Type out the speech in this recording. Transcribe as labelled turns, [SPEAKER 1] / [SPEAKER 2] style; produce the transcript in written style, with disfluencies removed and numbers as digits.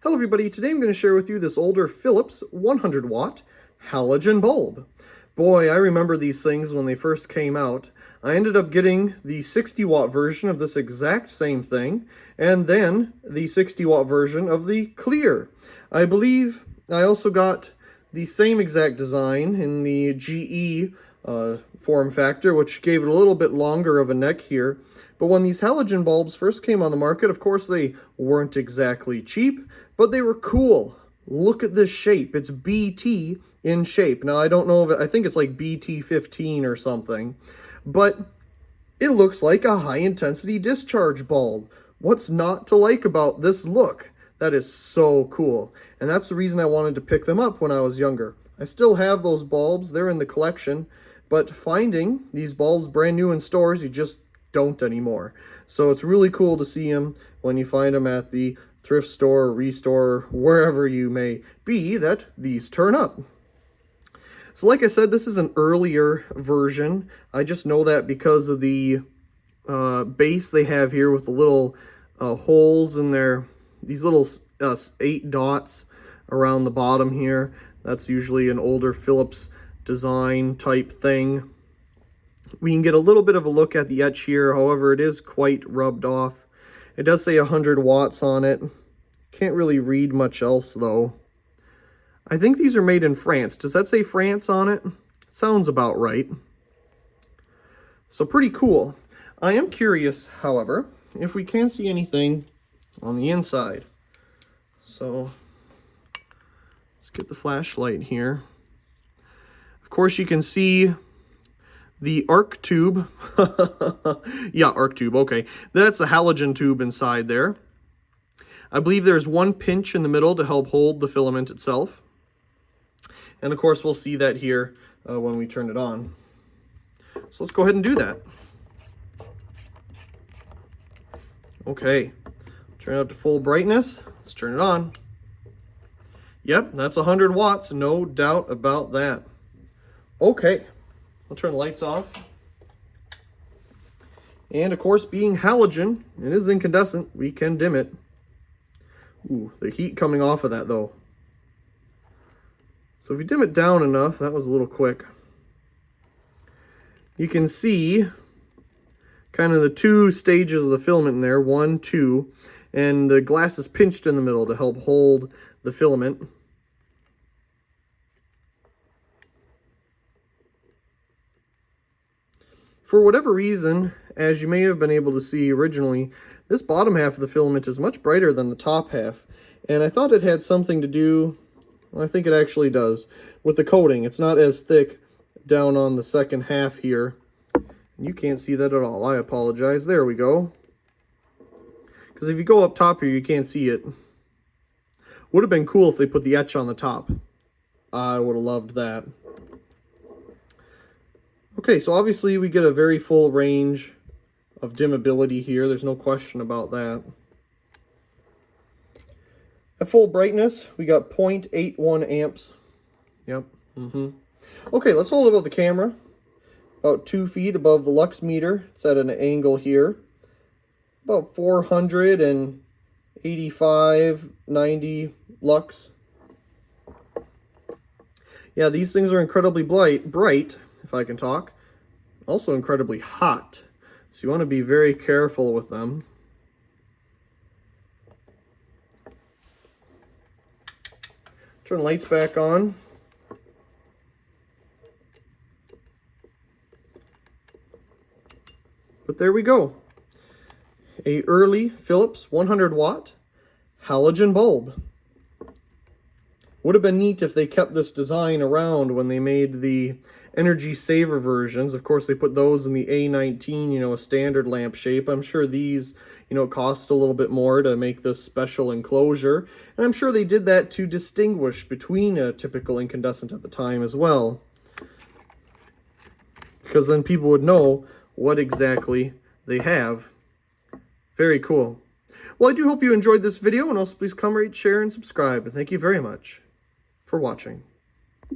[SPEAKER 1] Hello everybody, today I'm going to share with you this older Philips 100 watt halogen bulb. Boy, I remember these things when they first came out. I ended up getting the 60 watt version of this exact same thing, and then the 60 watt version of the clear. I believe I also got the same exact design in the GE form factor, which gave it a little bit longer of a neck here. But when these halogen bulbs first came on the market, of course they weren't exactly cheap, but they were cool. Look at this shape. It's BT in shape. Now I don't know if I think it's like BT15 or something, but it looks like a high intensity discharge bulb. What's not to like about this look? That is so cool. And that's the reason I wanted to pick them up when I was younger. I still have those bulbs. They're in the collection, but finding these bulbs brand new in stores, you just don't anymore. So it's really cool to see them when you find them at the thrift store, restore, wherever you may be, that these turn up. So like I said, this is an earlier version. I just know that because of the base they have here with the little holes in there, these little 8 dots around the bottom here. That's usually an older Philips design type thing. We can get a little bit of a look at the etch here, however it is quite rubbed off. It does say 100 watts on it. Can't really read much else though. I think these are made in France. Does that say France on it? Sounds about right. So pretty cool. I am curious, however, if we can see anything on the inside. So let's get the flashlight here. Of course you can see the arc tube. Yeah, arc tube, okay. That's a halogen tube inside there. I believe there's one pinch in the middle to help hold the filament itself. And of course we'll see that here when we turn it on. So let's go ahead and do that. Okay, turn it up to full brightness. Let's turn it on. Yep, that's 100 watts, no doubt about that. Okay. I'll turn the lights off. And of course, being halogen, it is incandescent, we can dim it. Ooh, the heat coming off of that though. So if you dim it down enough, that was a little quick. You can see kind of the 2 stages of the filament in there, 1, 2, and the glass is pinched in the middle to help hold the filament. For whatever reason, as you may have been able to see originally, this bottom half of the filament is much brighter than the top half. And I thought it had something to do, well, I think it actually does, with the coating. It's not as thick down on the second half here. You can't see that at all. I apologize. There we go. Because if you go up top here, you can't see it. Would have been cool if they put the etch on the top. I would have loved that. Okay, so obviously we get a very full range of dimmability here. There's no question about that. At full brightness, we got 0.81 amps. Yep. Okay, let's hold it above the camera. About 2 feet above the lux meter. It's at an angle here. About 485, 90 lux. Yeah, these things are incredibly bright, if I can talk. Also incredibly hot. So you want to be very careful with them. Turn the lights back on. But there we go. A early Philips 100 watt halogen bulb. Would have been neat if they kept this design around when they made the energy saver versions. Of course, they put those in the A19, you know, a standard lamp shape. I'm sure these, you know, cost a little bit more to make this special enclosure. And I'm sure they did that to distinguish between a typical incandescent at the time as well. Because then people would know what exactly they have. Very cool. Well, I do hope you enjoyed this video, and also please come rate, share, and subscribe. And thank you very much for watching.